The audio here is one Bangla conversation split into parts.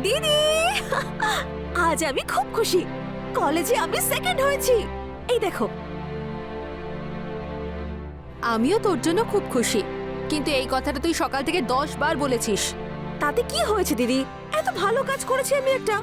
দিদি আজ আমি খুব খুশি, কলেজে আমি সেকেন্ড হয়েছি। এই দেখো। আমিও তোর জন্য খুব খুশি, কিন্তু এই কথাটা তুই সকাল থেকে 10 বার বলেছিস। তাতে কি হয়েছে দিদি, এত ভালো কাজ করেছি আমি একটা।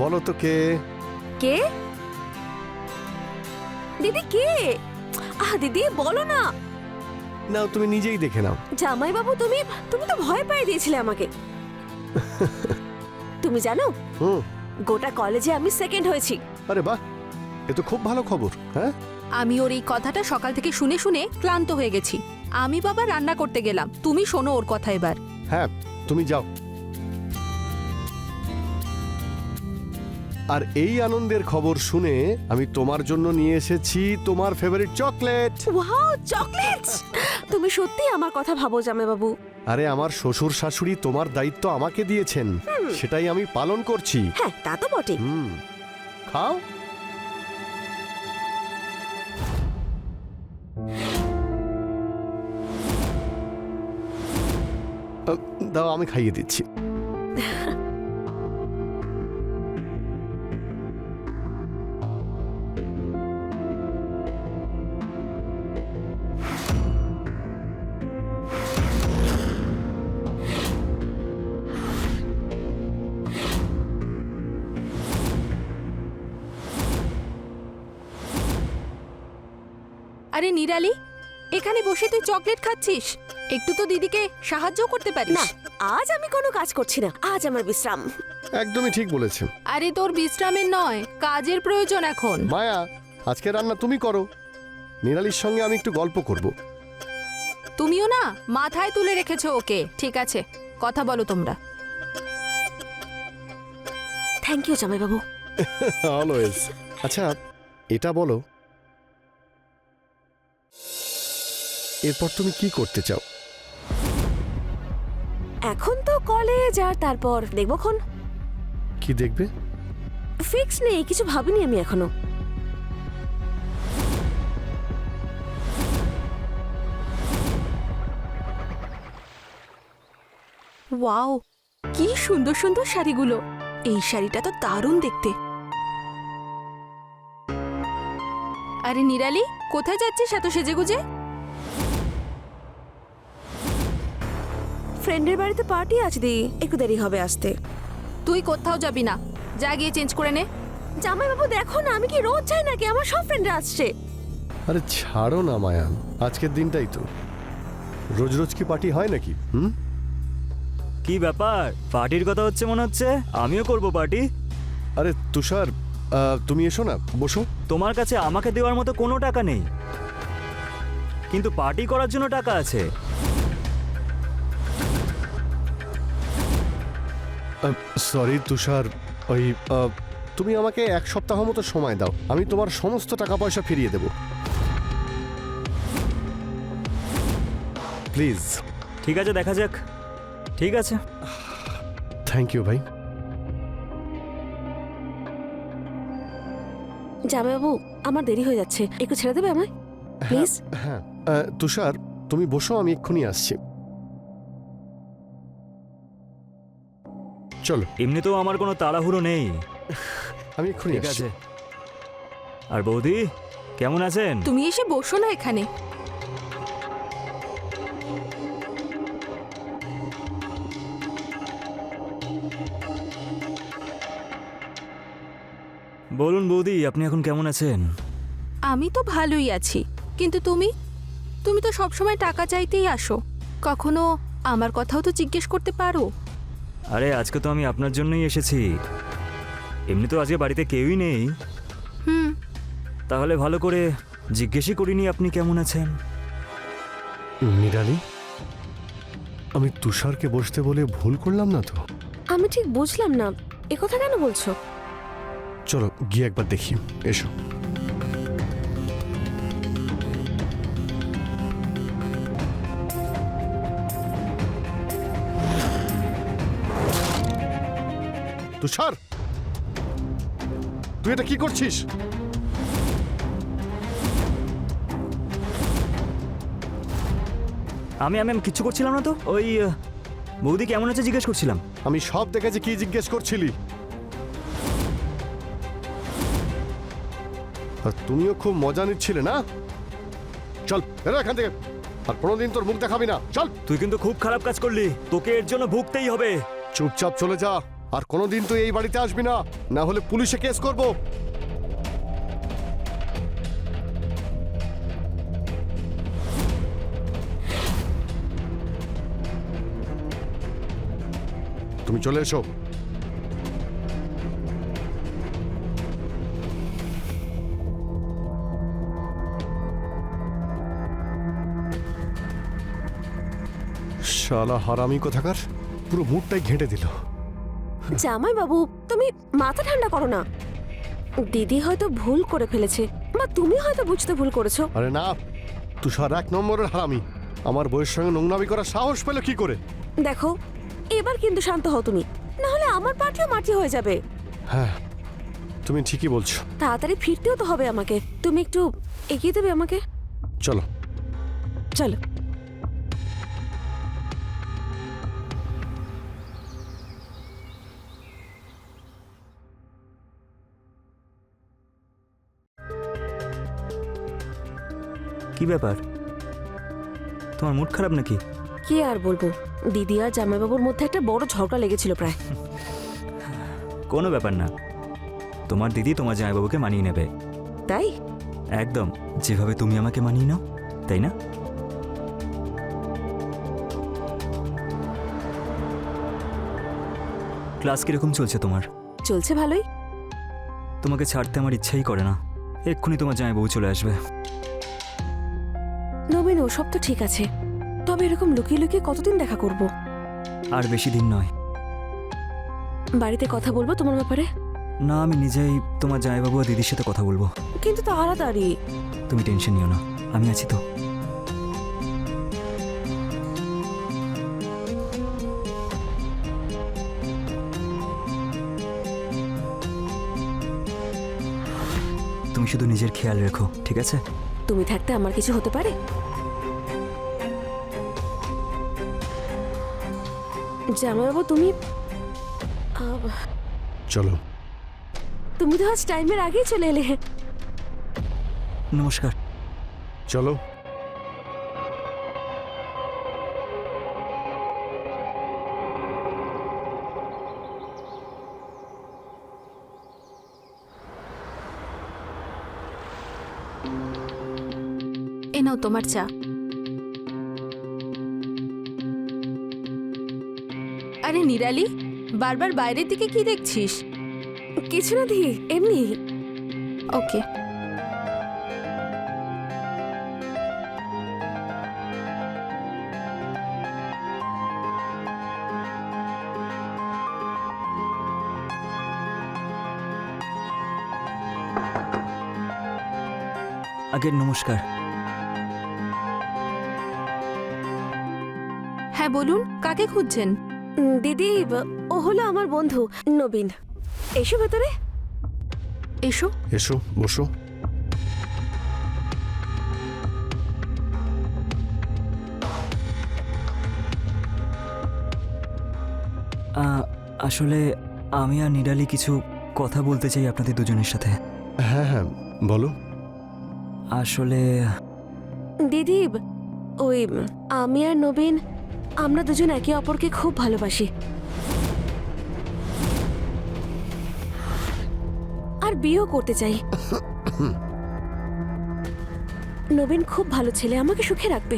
বলো তো কে? কে দিদি, কে? দিদি বলো না। নাও তুমি নিজেই দেখে নাও। জামাই বাবু, তুমি তুমি তো ভয় পেয়ে দিয়েছিলে আমাকে। তুমি জানো হুম। গোটা কলেজে আমি সেকেন্ড হয়েছি। আরে বাহ, এ তো খুব ভালো খবর। হ্যাঁ, আমি ওর এই কথাটা সকাল থেকে শুনে শুনে ক্লান্ত হয়ে গেছি। আমি বাবা রান্না করতে গেলাম, তুমি শোনো ওর কথা এবার। হ্যাঁ তুমি যাও। আর এই আনন্দের খবর শুনে আমি তোমার জন্য নিয়ে এসেছি তোমার ফেভারিট চকলেট। Wow, chocolates! তুমি সত্যি আমার কথা ভাবো জামাই বাবু। আরে আমার শ্বশুর শাশুড়ি তোমার দায়িত্ব আমাকে দিয়েছেন, সেটাই আমি পালন করছি। হ্যাঁ, তা তো বটে। খাও। দাও, আমি খাইয়ে দিচ্ছি। আরে নিরালি, এখানে বসে তুই চকলেট খাচ্ছিস, একটু তো দিদিকে সাহায্য করতে পারিস। না, আজ আমি কোনো কাজ করছি না, আজ আমার বিশ্রাম। একদমই ঠিক বলেছেন। আরে তোর বিশ্রামের নয়, কাজের প্রয়োজন এখন। মায়া, আজকে রান্না তুমি করো, নিরালির সঙ্গে আমি একটু গল্প করব। তুমিও না মাথায় তুলে রেখেছো ওকে। ঠিক আছে, কথা বলো তোমরা। থ্যাংক ইউ জামাই বাবু। অলওয়েজ। আচ্ছা, এটা বলো, এরপর তুমি কি করতে চাও? এখন তো কলেজ, আর তারপর দেখবক্ষণ। কি দেখবে? ফিক্স নেই, কিছু ভাবিনি আমি এখনো। ওয়াও, কি সুন্দর সুন্দর শাড়িগুলো। এই শাড়িটা তো দারুণ দেখতে। আরে নিরালি, কোথায় যাচ্ছিস এত সেজেগুজে? ফ্রেন্ডের বাড়িতে পার্টি আছে দি, একটু দেরি হবে আসতে। তুই কোথাও যাবি না, যা গিয়ে চেঞ্জ করে নে। জামাই বাবু দেখো না, আমি কি রোজ যাই নাকি? আমার সব ফ্রেন্ডরা আসছে। আরে ছাড়ো না মায়া, আজকের দিনটাই তো। রোজ রোজ কি পার্টি হয় নাকি? কি ব্যাপার, পার্টির কথা হচ্ছে মনে হচ্ছে? আমিও করব পার্টি। আরে তুষার, তুমি এসো না, বসো। তোমার কাছে আমাকে দেওয়ার মতো কোনো টাকা নেই, কিন্তু পার্টি করার জন্য টাকা আছে। সরি তুষার, ওই তুমি আমাকে 1 সপ্তাহ মতো সময় দাও, আমি তোমার সমস্ত টাকা পয়সা ফিরিয়ে দেব, প্লিজ। ঠিক আছে, দেখা যাক। ঠিক আছে। থ্যাংক ইউ ভাই। জামাই বাবু, আমার দেরি হয়ে যাচ্ছে, একটু ছেড়ে দেবে আমায় প্লিজ? হ্যাঁ, তুষার তুমি বসো, আমি এক্ষুনি আসছি। চলো। এমনিতেও আমার কোনো তাড়াহুড়ো নেই। আমি এক্ষুনি ঠিক আসছি। আছে। আর বৌদি কেমন আছেন? তুমি এসে বসো না এখানে। বলুন বৌদি, আপনি এখন কেমন আছেন? আমি তো ভালোই আছি, কিন্তু তুমি তুমি তো সবসময় টাকা চাইতেই আসো, কখনো আমার কথাও তো জিজ্ঞেস করতে পারো। আরে আজকে তো আমি আপনার জন্যই এসেছি, এমনি তো আজকে বাড়িতে কেউই নেই। তাহলে ভালো করে জিজ্ঞেসই করিনি আপনি কেমন আছেন। নিরালি, আমি তুষারকে বসতে বলে ভুল করলাম না তো? আমি ঠিক বুঝলাম না, একথা কেন বলছো? চলো গিয়ে একবার দেখি, এসো। তুষার, তুই এটা কি করছিস? আমি আমি আমি কিচ্ছু করছিলাম না তো, ওই বৌদি কেমন আছে জিজ্ঞেস করছিলাম। আমি সব দেখেছি, কি জিজ্ঞেস করছিলি? আর তুমিও খুব মজা নিচ্ছিলে না? চল বেরো এখান থেকে, আর কোনোদিন তোর মুখ দেখাবি না। চল। তুই কিন্তু খুব খারাপ কাজ করলি, তোকে এর জন্য ভুগতেই হবে। চুপচাপ চলে যা, আর কোনোদিন তুই এই বাড়িতে আসবি না, না হলে পুলিশে কেস করব। তুমি চলে এসো। শালা হারামি কোথাকার, পুরো মুডটাই ঘেঁটে দিল। জামাই বাবু, তুমি মাথা ঠান্ডা করো না। দিদি হয়তো ভুল করে ফেলেছে, বা তুমি হয়তো বুঝতে ভুল করেছো। আরে না, তুষার 1 নম্বরের হারামি। আমার বউয়ের সঙ্গে নোংরামি করার সাহস পেল কি করে? দেখো, এবার কিন্তু শান্ত হও তুমি, না হলে আমার পার্টিও মাটি হয়ে যাবে। হ্যাঁ, তুমি ঠিকই বলছো। তাড়াতাড়ি ফিরতেও তো হবে আমাকে। তুমি একটু এগিয়ে দেবে আমাকে? চলো। চলো। কি ব্যাপার, তোমার মুড খারাপ নাকি? কি আর বলবো, দিদি আর জামাইবাবুর মধ্যে একটা বড় ঝগড়া লেগেছিল প্রায়। কোনো ব্যাপার না, তোমার দিদি তোমার জামাইবাবুকে মানিয়ে নেবে। তাই? একদম যেভাবে তুমি আমাকে মানিয়ে নাও, তাই না? ক্লাস কিরকম চলছে তোমার? চলছে ভালোই। তোমাকে ছাড়তে আমার ইচ্ছাই করে না, এক্ষুনি তোমার জামাইবাবু চলে আসবে। নবীন, ওসব তো ঠিক আছে, তবে এরকম লুকিয়ে লুকিয়ে কতদিন দেখা করব? আর বেশি দিন নয়। বাড়িতে কথা বলবো তোমার ব্যাপারে? না, আমি নিজেই তোমার জামাইবাবু আর দিদির সাথে কথা বলবো। কিন্তু তাড়াতাড়ি। তুমি টেনশন নিও না, আমি আছি তো। তুমি শুধু নিজের খেয়াল রেখো, ঠিক আছে? তুমি থাকতে আমার কিছু হতে পারে? জামাইবাবু, তুমি চলো। তুমি তো আজ টাইমের আগেই চলে এলে। নমস্কার। চলো। এ নাও তোমার চা। আরে নিরালি, বারবার বাইরের দিকে কি দেখছিস? কিছু না দি, এমনি। ওকে। আগে নমস্কার। হ্যাঁ বলুন, কাকে খুঁজছেন? দিদি, ও হলো আমার বন্ধু নবীন। এসো ভেতরে। এসো। এসো, বসো। আসলে আমি আর নিরালি কিছু কথা বলতে চাই আপনাদের দুজনের সাথে। হ্যাঁ হ্যাঁ, বলো। আসলে দিদি, ওই আমি আর নবীন, আমরা দুজন একে অপরকে খুব ভালোবাসি, আর বিয়েও করতে চাই। নবীন খুব ভালো ছেলে, আমাকে সুখে রাখবে।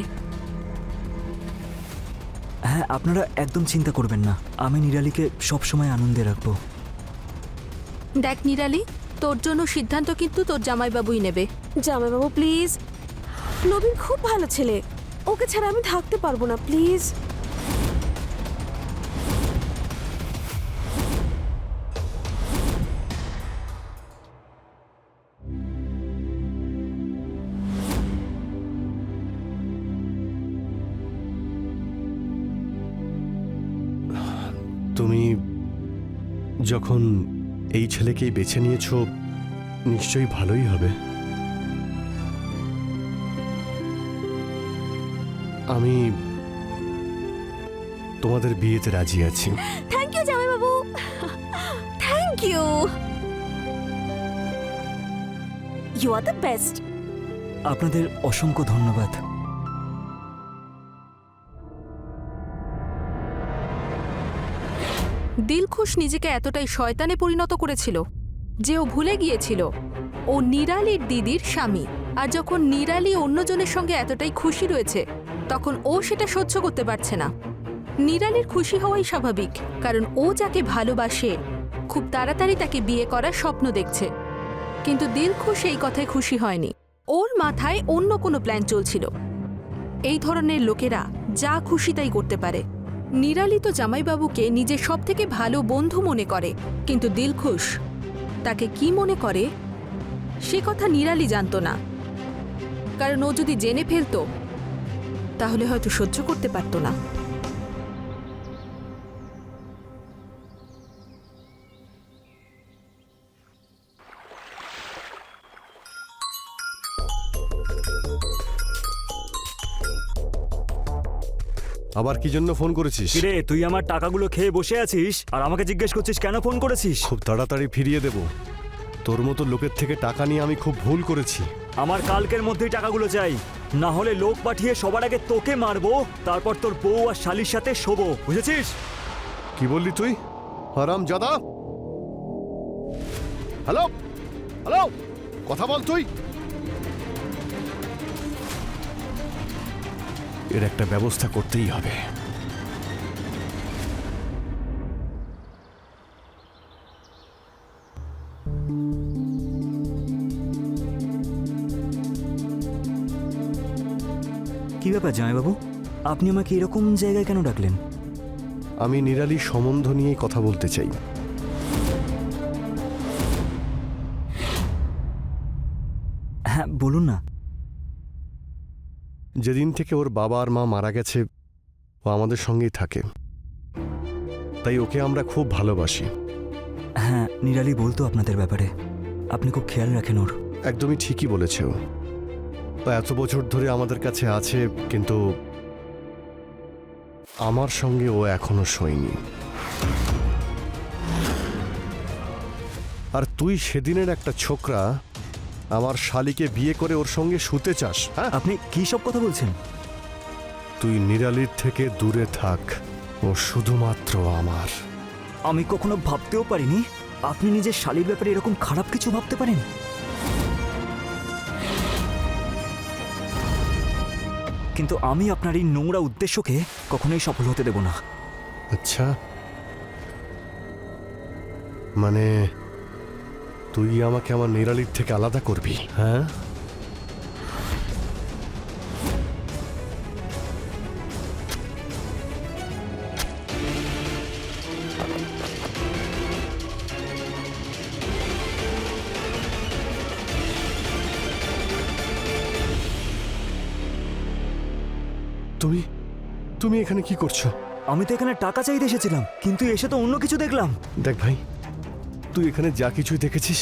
হ্যাঁ, আপনারা একদম চিন্তা করবেন না, আমি নিরালিকে সবসময় আনন্দে রাখবো। দেখ নিরালি, তোর জন্য সিদ্ধান্ত কিন্তু তোর জামাইবাবুই নেবে। জামাইবাবু প্লিজ, নবীন খুব ভালো ছেলে, ওকে ছাড়া আমি থাকতে পারবো না, প্লিজ। তুমি যখন এই ছেলেকেই বেছে নিয়েছো, নিশ্চয়ই ভালোই হবে। আমি তোমাদের বিয়েতে রাজি আছি। থ্যাংক ইউ বাবু, thank you, you are the best. আপনাদের অসংখ্য ধন্যবাদ। দিলখুশ নিজেকে এতটাই শয়তানে পরিণত করেছিল যে ও ভুলে গিয়েছিল ও নিরালির দিদির স্বামী। আর যখন নিরালি অন্যজনের সঙ্গে এতটাই খুশি রয়েছে তখন ও সেটা সহ্য করতে পারছে না। নিরালির খুশি হওয়াই স্বাভাবিক, কারণ ও যাকে ভালোবাসে খুব তাড়াতাড়ি তাকে বিয়ে করার স্বপ্ন দেখছে। কিন্তু দিলখুশ এই কথায় খুশি হয়নি। ওর মাথায় অন্য কোনো প্ল্যান চলছিল। এই ধরনের লোকেরা যা খুশি তাই করতে পারে। নিরালি তো জামাইবাবুকে নিজের সবথেকে ভালো বন্ধু মনে করে, কিন্তু দিলখুশ তাকে কি মনে করে সে কথা নিরালি জানতো না। কারণ ও যদি জেনে ফেলতো তাহলে হয়তো সহ্য করতে পারতো না। আবার কি জন্য ফোন করেছিস? কিরে, তুই আমার টাকাগুলো খেয়ে বসে আছিস আর আমাকে জিজ্ঞেস করছিস কেন ফোন করেছিস? খুব তাড়াতাড়ি ফিরিয়ে দেব। তোর মতো লোকের থেকে টাকা নিয়ে আমি খুব ভুল করেছি। আমার কালকের মধ্যেই টাকাগুলো চাই, না হলে লোক পাঠিয়ে সবার আগে তোকে মারবো, তারপর তোর বউ আর শালির সাথে শোবো, বুঝেছিস? কি বললি তুই, হারাম জাদা? হ্যালো হ্যালো, কথা বল তুই। এর একটা ব্যবস্থা করতেই হবে। কি ব্যাপার জামাইবাবু, আপনি আমাকে এরকম জায়গায় কেন ডাকলেন? আমি নিরালির সম্বন্ধ নিয়ে কথা বলতে চাই। হ্যাঁ বলুন না। যেদিন থেকে ওর বাবা আর মা মারা গেছে ও আমাদের সঙ্গেই থাকে, তাই ওকে আমরা খুব ভালোবাসি। হ্যাঁ, নিরালি বলতো আপনাদের ব্যাপারে, আপনি খুব খেয়াল রাখেন ওর। একদমই ঠিকই বলেছে ও। এত বছর ধরে আমাদের কাছে আছে, কিন্তু আমার সঙ্গে ও এখনো শোয়নি। আর তুই সেদিনের একটা ছোকরা আমার শালিকে বিয়ে করে ওর সঙ্গে শুতে চাস? হ্যাঁ, আপনি কি সব কথা বলছেন? তুই নিরালির থেকে দূরে থাক, ও শুধুমাত্র আমার। আমি কখনো ভাবতেও পারিনি আপনি নিজের শালির ব্যাপারে এরকম খারাপ কিছু ভাবতে পারেন। কিন্তু আমি আপনার এই নোংরা উদ্দেশ্যকে কখনোই সফল হতে দেব না। আচ্ছা, মানে তুই আমাকে আমার নিরালির থেকে আলাদা করবি? হ্যাঁ, তুমি তুমি এখানে কি করছো? আমি তো এখানে টাকা চাইতে এসেছিলাম, কিন্তু এসে তো অন্য কিছু দেখলাম। দেখ ভাই, তুই এখানে যা কিছুই দেখেছিস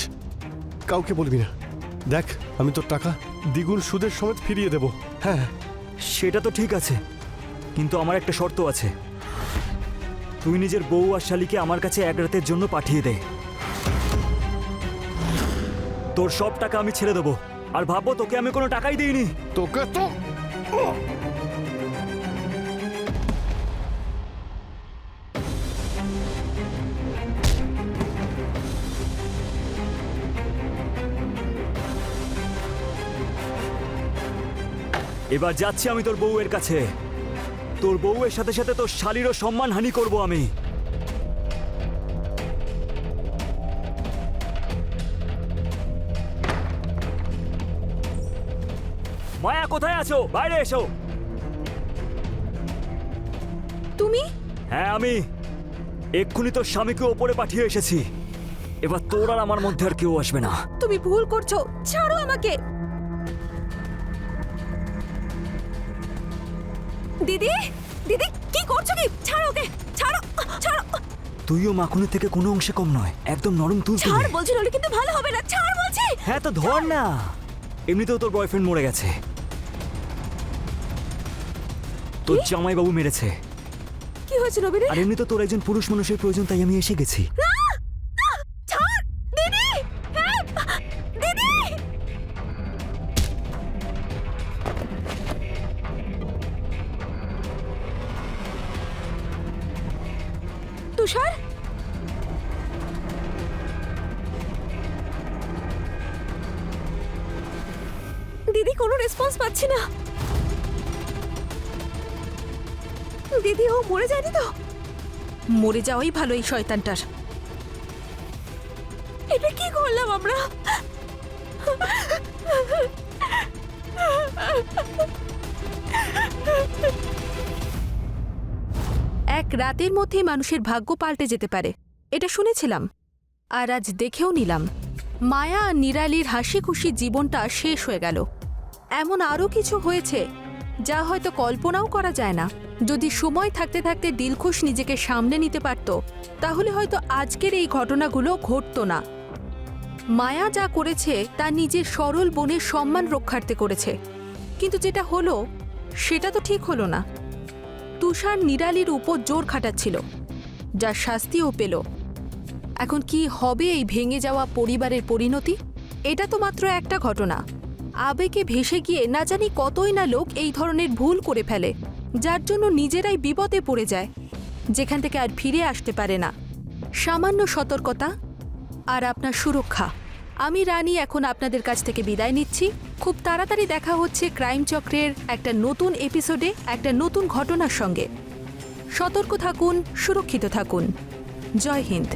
কাউকে বলবি না। দেখ, আমি তোর টাকা দ্বিগুণ সুদের সমেত ফিরিয়ে দেব। হ্যাঁ, সেটা তো ঠিক আছে, কিন্তু আমার একটা শর্ত আছে। তুই নিজের বউ আর শালিকে আমার কাছে এক রাতের জন্য পাঠিয়ে দে। তোর সব টাকা আমি ছেড়ে দেবো। আর ভাববো তোকে আমি কোনো টাকাই দিইনি। তোকে তো এবার যাচ্ছি আমি তোর বউয়ের কাছে। তোর বউয়ের সাথে সাথে তোর শালিরও সম্মান হানি করব আমি। মায়া, কোথায় আছো? বাইরে এসো। তুমি? হ্যাঁ আমি। এক্ষুনি তোর স্বামীকে ওপরে পাঠিয়ে এসেছি। এবার তোর আর আমার মধ্যে আর কেউ আসবে না। তুমি ভুল করছো, ছাড়ো আমাকে। দিদি, দিদি কি করছো? কি? ছাড়ো ওকে, ছাড়ো, ছাড়ো, তুইও মাখনের থেকে কোনো অংশে কম নয়, একদম নরম তুল। ছাড় বলছি, নইলে কিন্তু ভালো হবে না। ছাড় বলছি। হ্যাঁ তো ধর না। এমনিতেও তোর বয়ফ্রেন্ড মরে গেছে, তোর জামাইবাবু মেরেছে। কি হয়েছে নবীনের? আর এমনি তো তোর একজন পুরুষ মানুষের প্রয়োজন, তাই আমি এসে গেছি। ছাড় দিদি, help! দিদি তুষার, দিদি কোনো রেসপন্স পাচ্ছি না। দিদি ও মরে যায়নি তো? মরে যাওয়াই ভালো এই শয়তানটার। এটা কি করলাম আমরা? এক রাতের মধ্যেই মানুষের ভাগ্য পাল্টে যেতে পারে, এটা শুনেছিলাম। আর আজ দেখেও নিলাম, মায়া আর নিরালির হাসি খুশি জীবনটা শেষ হয়ে গেল। এমন আরও কিছু হয়েছে যা হয়তো কল্পনাও করা যায় না। যদি সময় থাকতে থাকতে দিলখুশ নিজেকে সামলে নিতে পারত, তাহলে হয়তো আজকের এই ঘটনাগুলো ঘটতো না। মায়া যা করেছে তা নিজের সরল বোনের সম্মান রক্ষার্থে করেছে, কিন্তু যেটা হলো সেটা তো ঠিক হলো না। তুষার নিরালির উপর জোর খাটাচ্ছিল, যার শাস্তিও পেল। এখন কি হবে এই ভেঙে যাওয়া পরিবারের পরিণতি? এটা তো মাত্র একটা ঘটনা। আবেগে ভেসে গিয়ে না জানি কতই না লোক এই ধরনের ভুল করে ফেলে, যার জন্য নিজেরাই বিপদে পড়ে যায়, যেখান থেকে আর ফিরে আসতে পারে না। সামান্য সতর্কতা আর আপনার সুরক্ষা। আমি রানী এখন আপনাদের কাছ থেকে বিদায় নিচ্ছি। খুব তাড়াতাড়ি দেখা হচ্ছে ক্রাইম চক্রের একটা নতুন এপিসোডে, একটা নতুন ঘটনার সঙ্গে। সতর্ক থাকুন, সুরক্ষিত থাকুন। জয় হিন্দ।